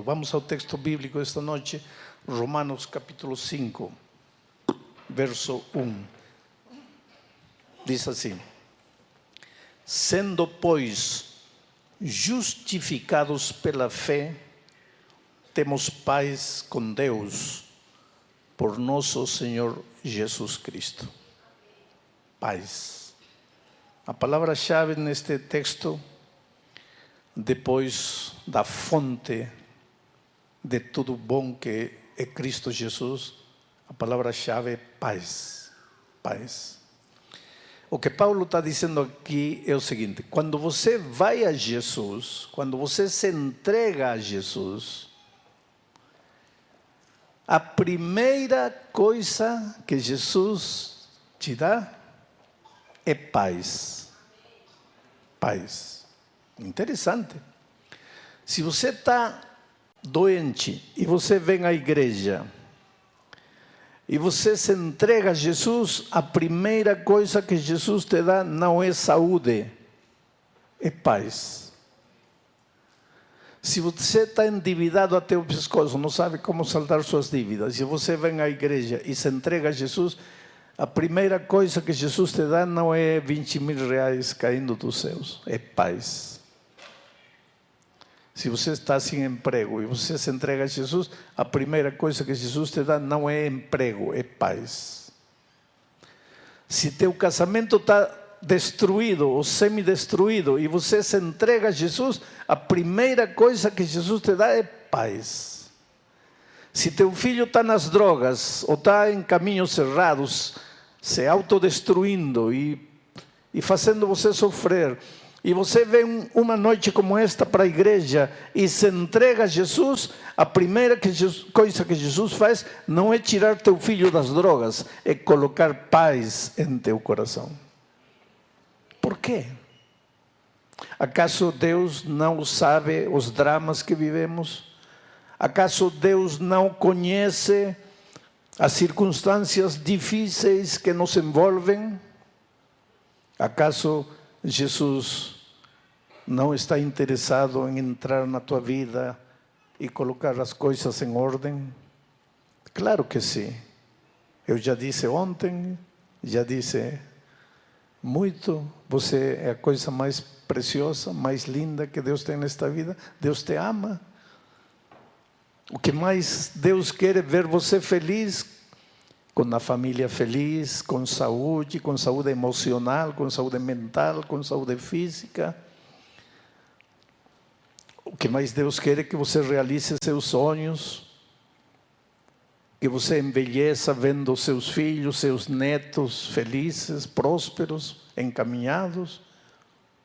Vamos ao texto bíblico esta noite, Romanos capítulo 5, verso 1. Diz assim: sendo, pois, justificados pela fé, temos paz com Deus, por nosso Senhor Jesus Cristo. Paz. A palavra-chave neste texto, depois da fonte de tudo bom que é Cristo Jesus, a palavra-chave é paz. Paz. O que Paulo está dizendo aqui é o seguinte: quando você vai a Jesus, quando você se entrega a Jesus, a primeira coisa que Jesus te dá é paz. Paz. Interessante. Se você está doente e você vem à igreja e você se entrega a Jesus, a primeira coisa que Jesus te dá não é saúde, é paz. Se você está endividado até o pescoço, não sabe como saldar suas dívidas, e você vem à igreja e se entrega a Jesus, a primeira coisa que Jesus te dá não é 20 mil reais caindo dos céus, é paz. Se você está sem emprego e você se entrega a Jesus, a primeira coisa que Jesus te dá não é emprego, é paz. Se teu casamento está destruído ou semi-destruído e você se entrega a Jesus, a primeira coisa que Jesus te dá é paz. Se teu filho está nas drogas ou está em caminhos errados, se autodestruindo e fazendo você sofrer, e você vem uma noite como esta para a igreja e se entrega a Jesus, a primeira coisa que Jesus faz não é tirar teu filho das drogas, é colocar paz em teu coração. Por quê? Acaso Deus não sabe os dramas que vivemos? Acaso Deus não conhece as circunstâncias difíceis que nos envolvem? Acaso Jesus não está interessado em entrar na tua vida e colocar as coisas em ordem? Claro que sim. Eu já disse ontem, já disse muito, você é a coisa mais preciosa, mais linda que Deus tem nesta vida. Deus te ama. O que mais Deus quer é ver você feliz, com a família feliz, com saúde emocional, com saúde mental, com saúde física. O que mais Deus quer é que você realize seus sonhos, que você envelheça vendo seus filhos, seus netos felizes, prósperos, encaminhados.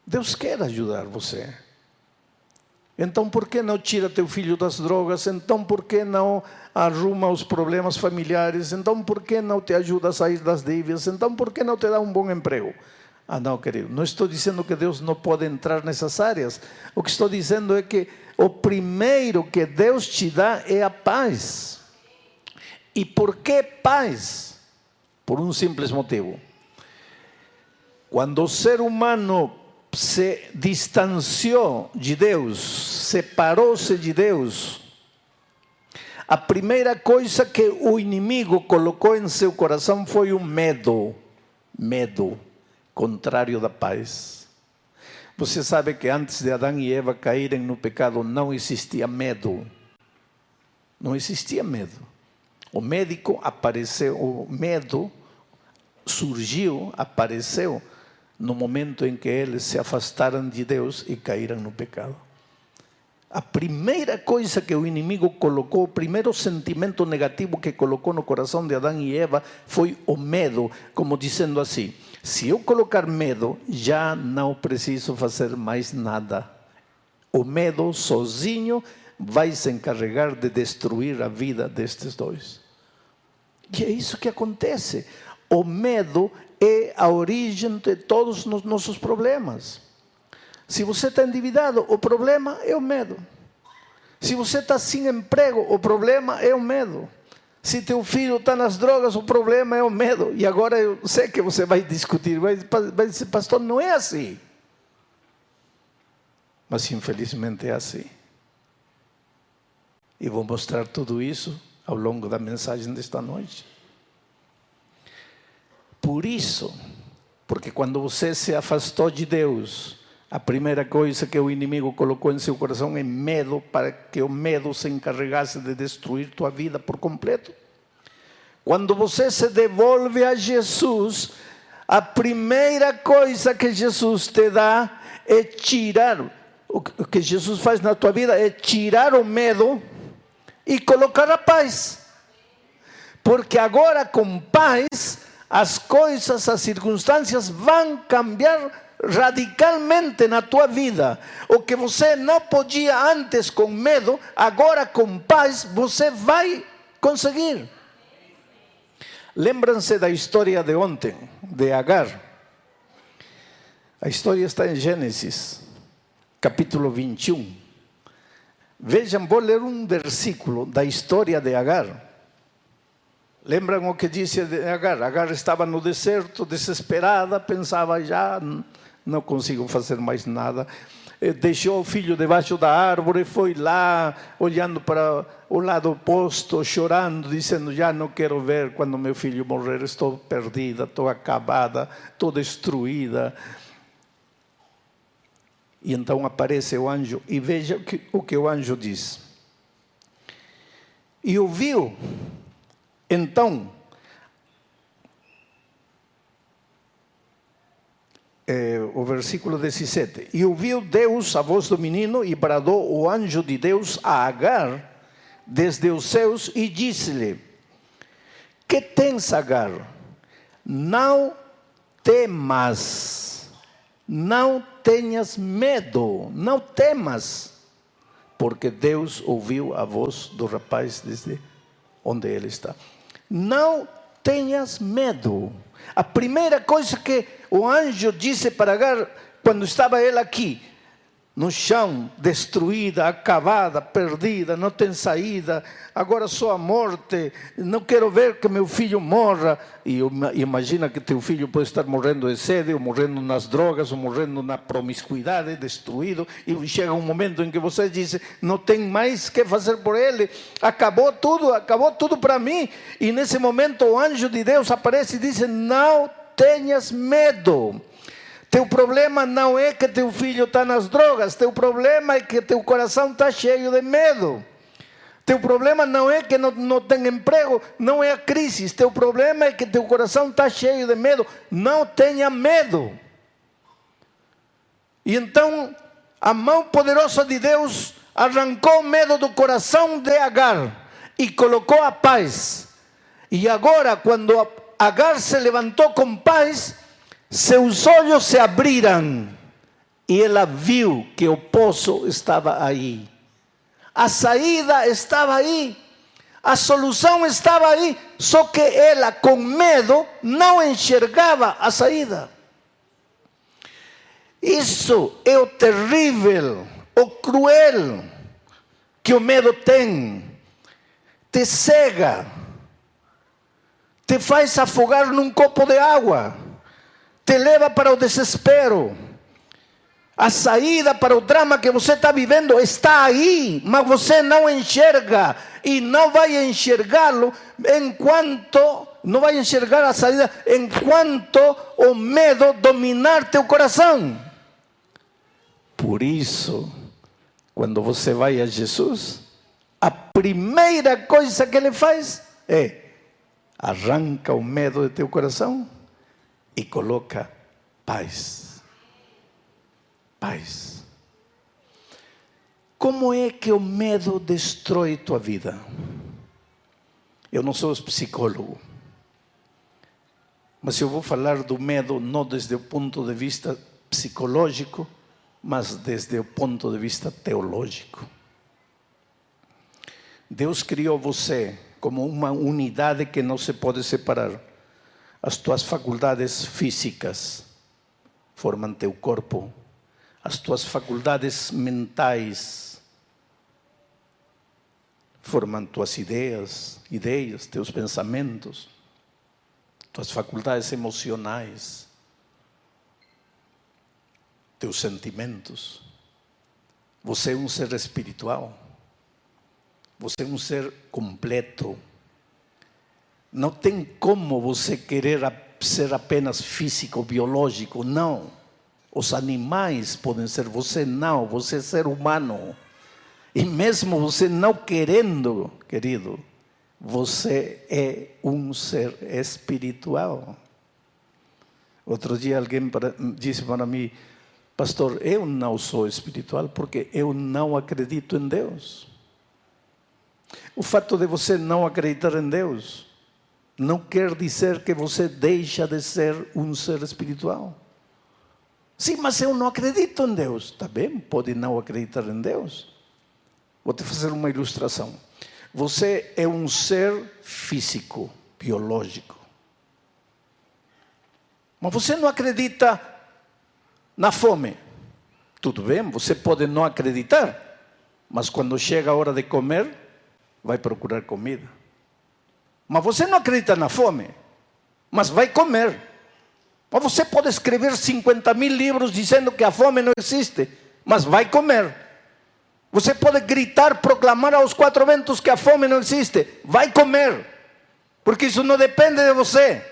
Deus quer ajudar você. Então por que não tira teu filho das drogas? Então por que não arruma os problemas familiares? Então por que não te ajuda a sair das dívidas? Então por que não te dá um bom emprego? Ah, não, querido, não estou dizendo que Deus não pode entrar nessas áreas. O que estou dizendo é que o primeiro que Deus te dá é a paz. E por que paz? Por um simples motivo. Quando o ser humano se distanciou de Deus, separou-se de Deus, a primeira coisa que o inimigo colocou em seu coração foi o medo. Medo, contrário da paz. Você sabe que antes de Adão e Eva caírem no pecado não existia medo. Não existia medo. O médico apareceu, o medo surgiu, apareceu no momento em que eles se afastaram de Deus e caíram no pecado. A primeira coisa que o inimigo colocou, o primeiro sentimento negativo que colocou no coração de Adão e Eva foi o medo, como dizendo assim: se eu colocar medo, já não preciso fazer mais nada. O medo sozinho vai se encarregar de destruir a vida destes dois. E é isso que acontece. O medo é a origem de todos os nossos problemas. Se você está endividado, o problema é o medo. Se você está sem emprego, o problema é o medo. Se teu filho está nas drogas, o problema é o medo. E agora eu sei que você vai discutir, vai dizer: pastor, não é assim. Mas infelizmente é assim. E vou mostrar tudo isso ao longo da mensagem desta noite. Por isso, porque quando você se afastou de Deus, a primeira coisa que o inimigo colocou em seu coração é medo, para que o medo se encarregasse de destruir tua vida por completo. Quando você se devolve a Jesus, a primeira coisa que Jesus te dá é tirar, o que Jesus faz na tua vida é tirar o medo e colocar a paz. Porque agora com paz, as coisas, as circunstâncias vão cambiar radicalmente na tua vida. O que você não podia antes com medo, agora com paz você vai conseguir. Lembram-se da história de ontem, de Agar. A história está em Gênesis, capítulo 21. Vejam, vou ler um versículo da história de Agar. Lembram o que disse de Agar? Agar estava no deserto, desesperada, pensava, já não consigo fazer mais nada. Deixou o filho debaixo da árvore, foi lá, olhando para o lado oposto, chorando, dizendo, já não quero ver quando meu filho morrer, estou perdida, estou acabada, estou destruída. E então aparece o anjo, e veja o que o anjo diz. E ouviu, então, o versículo 17. E ouviu Deus a voz do menino, e bradou o anjo de Deus a Agar desde os céus, e disse-lhe, que tens, Agar? Não temas, não tenhas medo, não temas, porque Deus ouviu a voz do rapaz desde onde ele está. Não tenhas medo. A primeira coisa que o anjo disse para Agar, quando estava ela aqui, no chão, destruída, acabada, perdida, não tem saída, agora só a morte, não quero ver que meu filho morra. E imagina que teu filho pode estar morrendo de sede, ou morrendo nas drogas, ou morrendo na promiscuidade, destruído, e chega um momento em que você diz, não tem mais que fazer por ele, acabou tudo para mim. E nesse momento o anjo de Deus aparece e diz, não tenhas medo. Teu problema não é que teu filho está nas drogas, teu problema é que teu coração está cheio de medo. Teu problema não é que não tem emprego, não é a crise, teu problema é que teu coração está cheio de medo. Não tenha medo. E então a mão poderosa de Deus arrancou o medo do coração de Agar e colocou a paz. E agora, quando Agar se levantou com paz, seus olhos se abriram e ela viu que o poço estava aí. A saída estava aí. A solução estava aí. Só que ela, com medo, não enxergava a saída. Isso é o terrível, o cruel que o medo tem. Te cega. Te faz afogar num copo de água. Te leva para o desespero. A saída para o drama que você está vivendo está aí, mas você não enxerga, e não vai enxergá-lo enquanto, não vai enxergar a saída enquanto o medo dominar teu coração. Por isso, quando você vai a Jesus, a primeira coisa que ele faz é arranca o medo de teu coração e coloca paz. Paz. Como é que o medo destrói tua vida? Eu não sou psicólogo, mas eu vou falar do medo não desde o ponto de vista psicológico, mas desde o ponto de vista teológico. Deus criou você como uma unidade que não se pode separar. As tuas faculdades físicas formam teu corpo. As tuas faculdades mentais formam tuas ideias, teus pensamentos. Tuas faculdades emocionais, teus sentimentos. Você é um ser espiritual. Você é um ser completo. Não tem como você querer ser apenas físico, biológico, não. Os animais podem ser, você não, você é ser humano. E mesmo você não querendo, querido, você é um ser espiritual. Outro dia alguém disse para mim: pastor, eu não sou espiritual porque eu não acredito em Deus. O fato de você não acreditar em Deus não quer dizer que você deixa de ser um ser espiritual. Sim, mas eu não acredito em Deus. Está bem, pode não acreditar em Deus. Vou te fazer uma ilustração. Você é um ser físico, biológico. Mas você não acredita na fome. Tudo bem, você pode não acreditar, mas quando chega a hora de comer, vai procurar comida. Mas você não acredita na fome, mas vai comer. Mas você pode escrever 50.000 livros dizendo que a fome não existe, mas vai comer. Você pode gritar, proclamar aos quatro ventos que a fome não existe, vai comer. Porque isso não depende de você,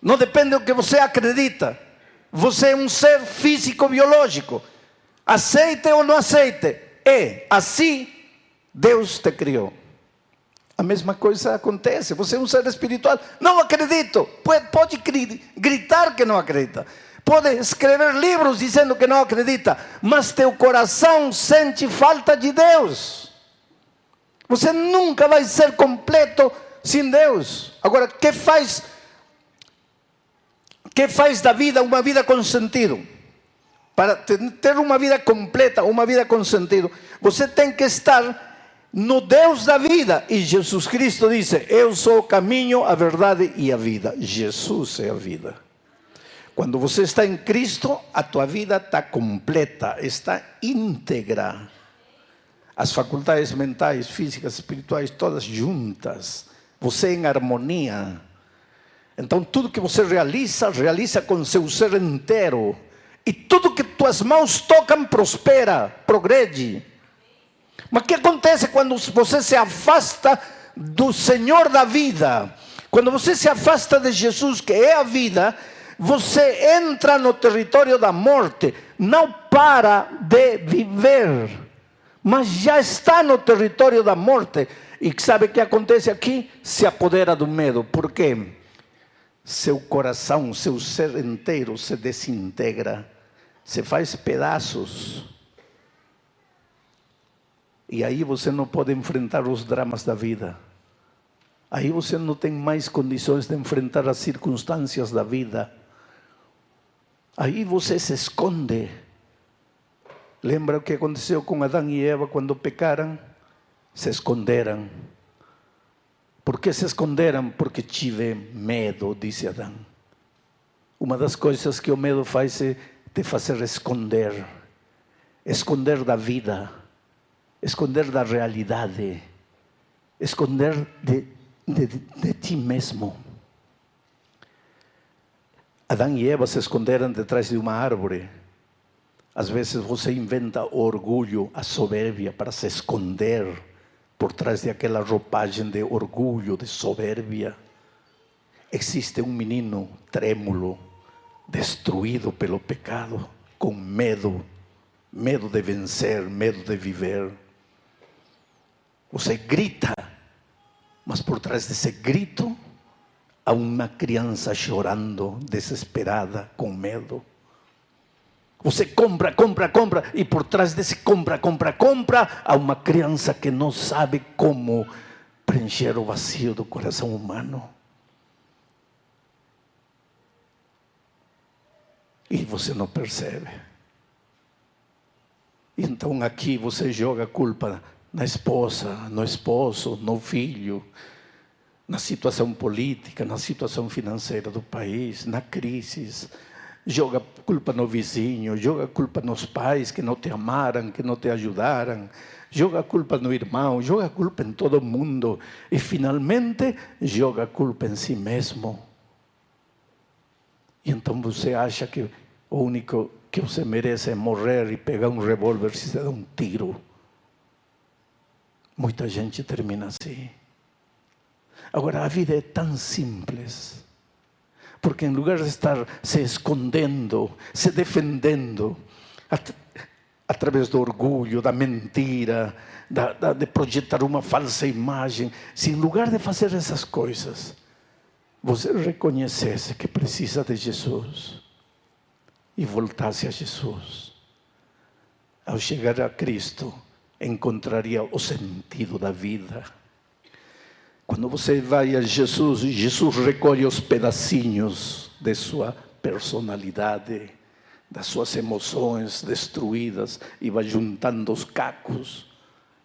não depende do que você acredita. Você é um ser físico, biológico. Aceite ou não aceite, é assim Deus te criou. A mesma coisa acontece. Você é um ser espiritual. Não acredito. Pode gritar que não acredita. Pode escrever livros dizendo que não acredita. Mas teu coração sente falta de Deus. Você nunca vai ser completo sem Deus. Agora, o que faz da vida uma vida com sentido? Para ter uma vida completa, uma vida com sentido, você tem que estar no Deus da vida. E Jesus Cristo disse: eu sou o caminho, a verdade e a vida. Jesus é a vida. Quando você está em Cristo, a tua vida está completa, está íntegra. As faculdades mentais, físicas, espirituais, todas juntas. Você em harmonia. Então tudo que você realiza com seu ser inteiro. E tudo que tuas mãos tocam prospera, progrede. Mas o que acontece quando você se afasta do Senhor da vida? Quando você se afasta de Jesus, que é a vida, você entra no território da morte. Não para de viver, mas já está no território da morte. E sabe o que acontece aqui? Se apodera do medo. Por quê? Seu coração, seu ser inteiro se desintegra, se faz pedaços. E aí você não pode enfrentar os dramas da vida. Aí você não tem mais condições de enfrentar as circunstâncias da vida. Aí você se esconde. Lembra o que aconteceu com Adão e Eva quando pecaram? Se esconderam. Por que se esconderam? Porque tive medo, disse Adão. Uma das coisas que o medo faz é te fazer esconder. Esconder da vida. Esconder da realidade. Esconder de ti mesmo. Adão e Eva se esconderam detrás de uma árvore. Às vezes você inventa o orgulho, a soberbia para se esconder por trás daquela roupagem de orgulho, de soberbia. Existe um menino trêmulo, destruído pelo pecado, com medo de vencer, medo de viver. Você grita, mas por trás desse grito há uma criança chorando, desesperada, com medo. Você compra, e por trás desse compra, há uma criança que não sabe como preencher o vazio do coração humano. E você não percebe. Então aqui você joga a culpa na esposa, no esposo, no filho, na situação política, na situação financeira do país, na crise. Joga culpa no vizinho, joga culpa nos pais que não te amaram, que não te ajudaram, joga culpa no irmão, joga culpa em todo mundo e finalmente joga culpa em si mesmo. E então você acha que o único que você merece é morrer e pegar um revólver e se dar um tiro. Muita gente termina assim. Agora, a vida é tão simples. Porque em lugar de estar se escondendo, se defendendo, através do orgulho, da mentira, de projetar uma falsa imagem, se em lugar de fazer essas coisas, você reconhecesse que precisa de Jesus e voltasse a Jesus, ao chegar a Cristo, encontraria o sentido da vida. Quando você vai a Jesus, Jesus recolhe os pedacinhos de sua personalidade, das suas emoções destruídas, e vai juntando os cacos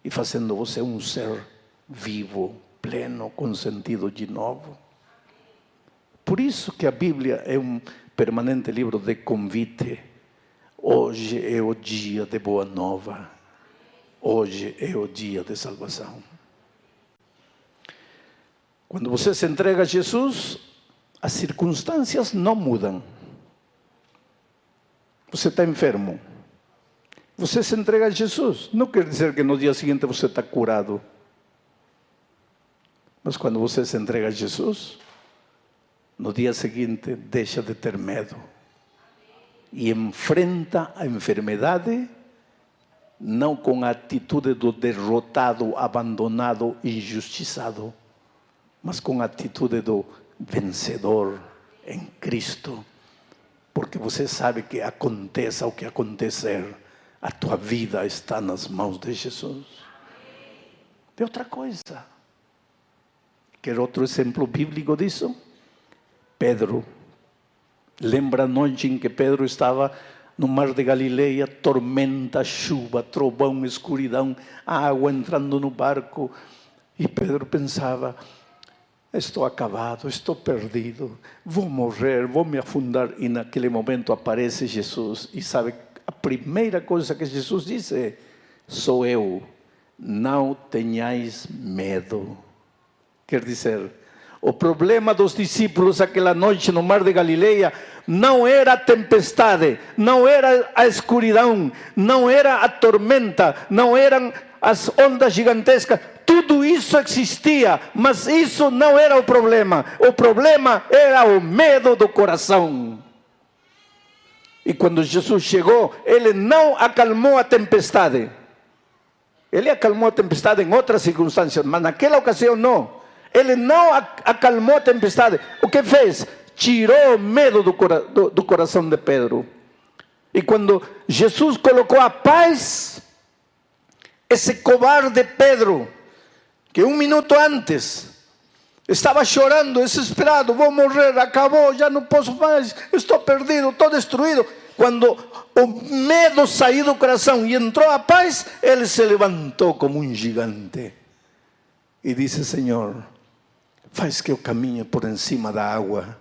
e fazendo você um ser vivo, pleno, com sentido de novo. Por isso que a Bíblia é um permanente livro de convite. Hoje é o dia de boa nova. Hoje é o dia de salvação. Quando você se entrega a Jesus, as circunstâncias não mudam. Você está enfermo. Você se entrega a Jesus. Não quer dizer que no dia seguinte você está curado. Mas quando você se entrega a Jesus, no dia seguinte deixa de ter medo. E enfrenta a enfermidade, não com a atitude do derrotado, abandonado, injustiçado, mas com a atitude do vencedor em Cristo. Porque você sabe que aconteça o que acontecer, a tua vida está nas mãos de Jesus. Tem outra coisa. Quer outro exemplo bíblico disso? Pedro. Lembra a noite em que Pedro estava no mar de Galileia, tormenta, chuva, trovão, escuridão, água entrando no barco. E Pedro pensava: estou acabado, estou perdido, vou morrer, vou me afundar. E naquele momento aparece Jesus. E sabe, a primeira coisa que Jesus disse: sou eu, não tenhais medo. Quer dizer, o problema dos discípulos aquela noite no mar de Galileia não era a tempestade, não era a escuridão, não era a tormenta, não eram as ondas gigantescas. Tudo isso existia, mas isso não era o problema. O problema era o medo do coração. E quando Jesus chegou, ele não acalmou a tempestade. Ele acalmou a tempestade em outras circunstâncias, mas naquela ocasião não. Ele não acalmou a tempestade. O que fez? Tirou o medo do coração de Pedro. E quando Jesus colocou a paz, esse covarde Pedro, que um minuto antes estava chorando, desesperado: vou morrer, acabou, já não posso mais, estou perdido, estou destruído. Quando o medo saiu do coração e entrou a paz, ele se levantou como um gigante e disse: Senhor, faz que eu caminhe por encima da água.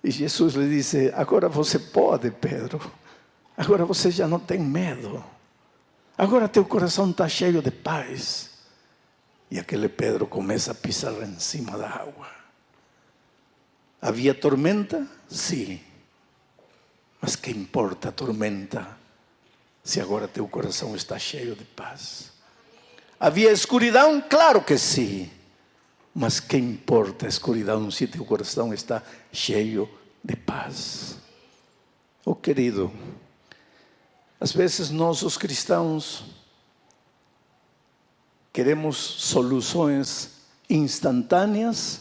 E Jesus lhe disse: agora você pode, Pedro. Agora você já não tem medo. Agora teu coração está cheio de paz. E aquele Pedro começa a pisar em cima da água. Havia tormenta? Sim. Mas que importa a tormenta, se agora teu coração está cheio de paz? Havia escuridão? Claro que sim. Mas que importa a escuridão se teu coração está cheio de paz? Oh querido, às vezes nós os cristãos queremos soluções instantâneas,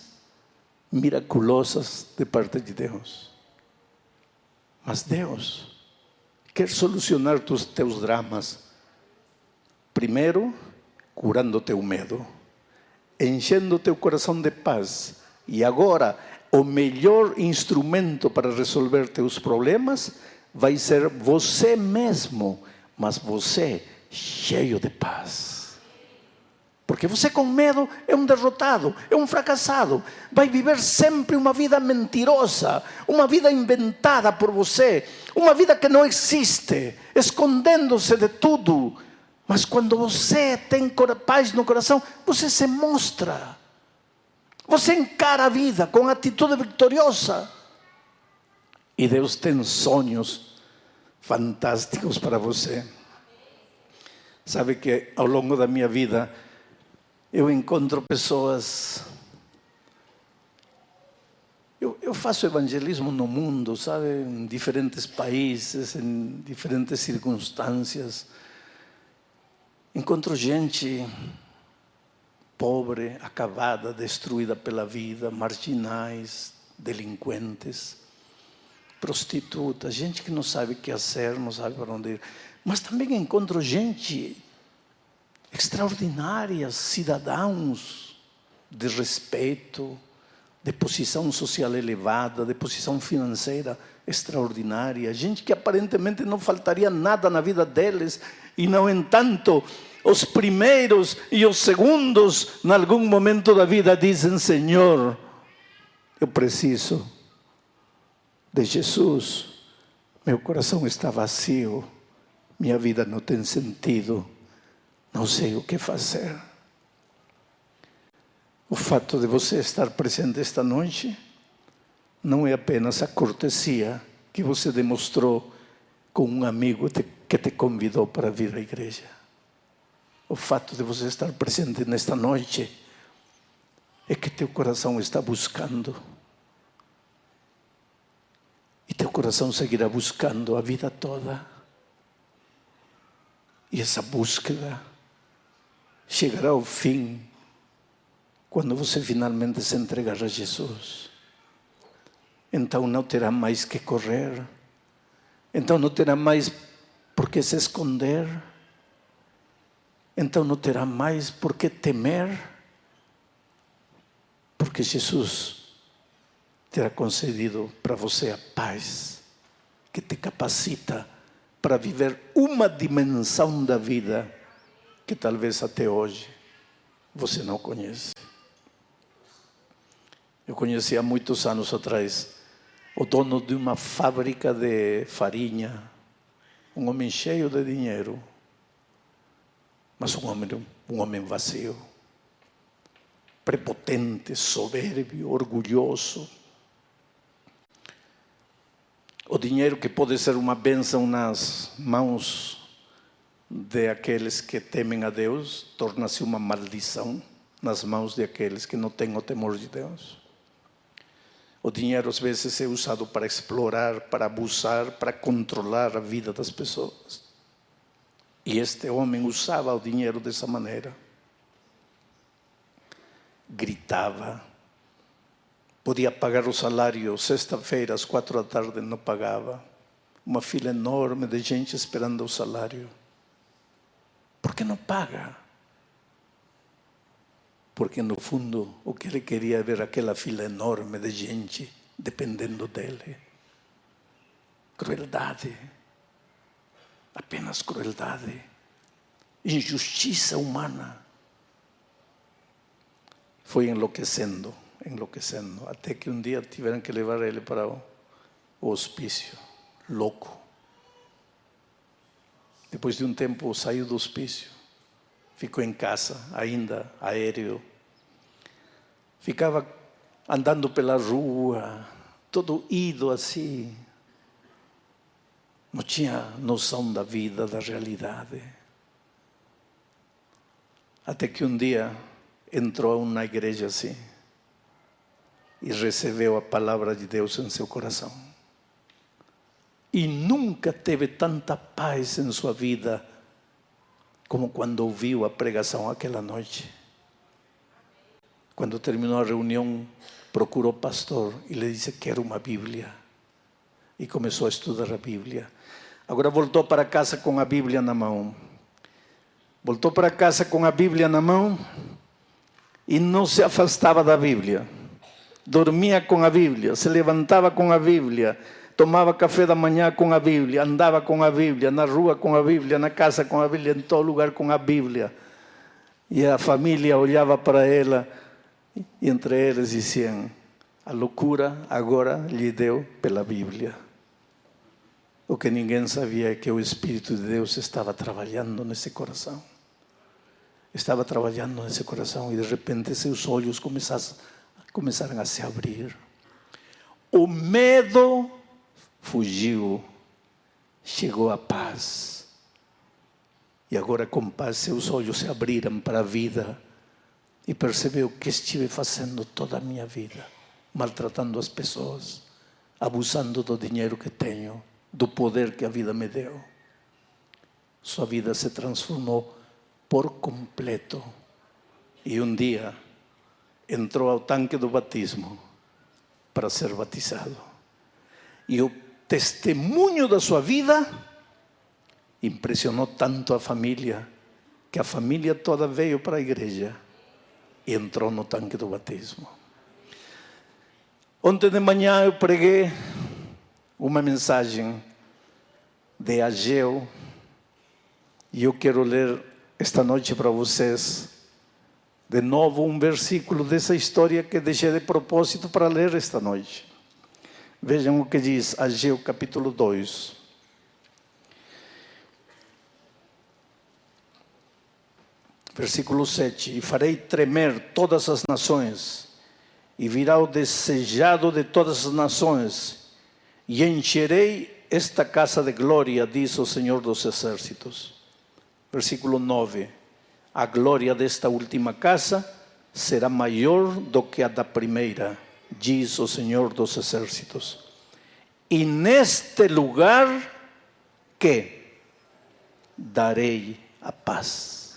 miraculosas de parte de Deus. Mas Deus quer solucionar teus dramas, primeiro curando teu medo, enchendo teu coração de paz. E agora, o melhor instrumento para resolver teus problemas vai ser você mesmo, mas você cheio de paz. Porque você com medo é um derrotado, é um fracassado. Vai viver sempre uma vida mentirosa, uma vida inventada por você, uma vida que não existe, escondendo-se de tudo. Mas quando você tem paz no coração, você se mostra. Você encara a vida com atitude vitoriosa. E Deus tem sonhos fantásticos para você. Sabe que ao longo da minha vida, Eu encontro pessoas... Eu faço evangelismo no mundo, sabe? Em diferentes países, em diferentes circunstâncias. Encontro gente pobre, acabada, destruída pela vida, marginais, delinquentes, prostitutas, gente que não sabe o que fazer, não sabe para onde ir. Mas também encontro gente extraordinária, cidadãos de respeito, de posição social elevada, de posição financeira extraordinária, gente que aparentemente não faltaria nada na vida deles, e no entanto, os primeiros e os segundos, em algum momento da vida, dizem: Senhor, eu preciso de Jesus, meu coração está vazio, minha vida não tem sentido, não sei o que fazer. O fato de você estar presente esta noite não é apenas a cortesia que você demonstrou com um amigo que te convidou para vir à igreja. O fato de você estar presente nesta noite é que teu coração está buscando. E teu coração seguirá buscando a vida toda. E essa búsqueda chegará ao fim quando você finalmente se entregar a Jesus. Então não terá mais que correr. Então não terá mais por que se esconder. Então não terá mais por que temer. Porque Jesus terá concedido para você a paz que te capacita para viver uma dimensão da vida que talvez até hoje você não conhece. Eu conheci há muitos anos atrás o dono de uma fábrica de farinha, um homem cheio de dinheiro, mas um homem vazio, prepotente, soberbio, orgulhoso. O dinheiro que pode ser uma bênção nas mãos de aqueles que temem a Deus, torna-se uma maldição nas mãos de aqueles que não têm o temor de Deus. O dinheiro às vezes é usado para explorar, para abusar, para controlar a vida das pessoas. E este homem usava o dinheiro dessa maneira. Gritava. Podia pagar o salário sexta-feira às 4 da tarde, não pagava. Uma fila enorme de gente esperando o salário. Por que não paga? Porque no fundo o que ele queria ver aquela fila enorme de gente dependendo dele. Crueldade. Apenas crueldade. Injustiça humana. Foi enlouquecendo, até que um dia tiveram que levar ele para o hospício, louco. Depois de um tempo saiu do hospício, ficou em casa, ainda aéreo. Ficava andando pela rua, todo ido assim. Não tinha noção da vida, da realidade. Até que um dia entrou na igreja assim e recebeu a palavra de Deus em seu coração. E nunca teve tanta paz em sua vida como quando ouviu a pregação aquela noite. Quando terminou a reunião, procurou o pastor e lhe disse: quero uma Bíblia. E começou a estudar a Bíblia. Agora voltou para casa com a Bíblia na mão. Voltou para casa com a Bíblia na mão e não se afastava da Bíblia. Dormia com a Bíblia, se levantava com a Bíblia, tomava café da manhã com a Bíblia, andava com a Bíblia, na rua com a Bíblia, na casa com a Bíblia, em todo lugar com a Bíblia. E a família olhava para ela e entre eles diziam: a loucura agora lhe deu pela Bíblia. O que ninguém sabia é que o Espírito de Deus estava trabalhando nesse coração. Estava trabalhando nesse coração e de repente seus olhos começaram a se abrir. O medo fugiu, chegou a paz. E agora com paz seus olhos se abriram para a vida, e percebeu que estive fazendo toda a minha vida, maltratando as pessoas, abusando do dinheiro que tenho, do poder que a vida me deu. Sua vida se transformou por completo e um dia entrou ao tanque do batismo para ser batizado. E o testemunho da sua vida impressionou tanto a família, que a família toda veio para a igreja e entrou no tanque do batismo. Ontem de manhã eu preguei uma mensagem de Ageu e eu quero ler esta noite para vocês de novo um versículo dessa história que deixei de propósito para ler esta noite. Vejam o que diz Ageu capítulo 2. Versículo 7. E farei tremer todas as nações, e virá o desejado de todas as nações, e encherei esta casa de glória, diz o Senhor dos Exércitos. Versículo 9. A glória desta última casa será maior do que a da primeira, diz o Senhor dos Exércitos. E neste lugar que darei a paz.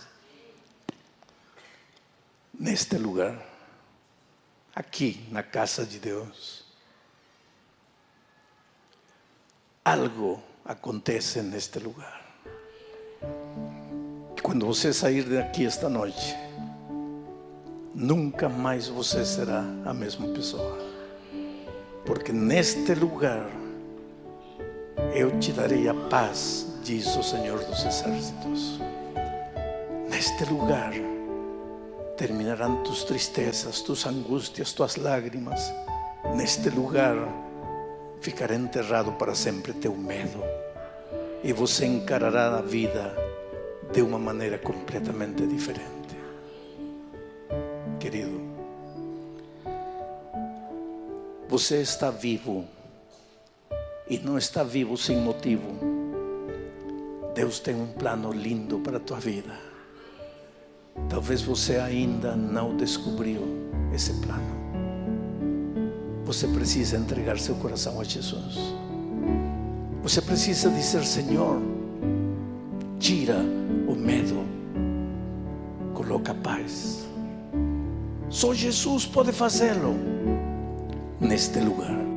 Neste lugar, aqui na casa de Deus, algo acontece neste lugar. Quando você sair daqui esta noite, nunca mais você será a mesma pessoa. Porque neste lugar, eu te darei a paz, diz o Senhor dos Exércitos. Neste lugar, terminarão tus tristezas, tus angústias, tuas lágrimas. Neste lugar, ficará enterrado para sempre teu medo. E você encarará a vida de uma maneira completamente diferente. Querido, você está vivo e não está vivo sem motivo. Deus tem um plano lindo para a tua vida. Talvez você ainda não descobriu esse plano. Você precisa entregar seu coração a Jesus. Você precisa dizer: Senhor, tira o medo, coloca paz. Só Jesus pode fazê-lo neste lugar.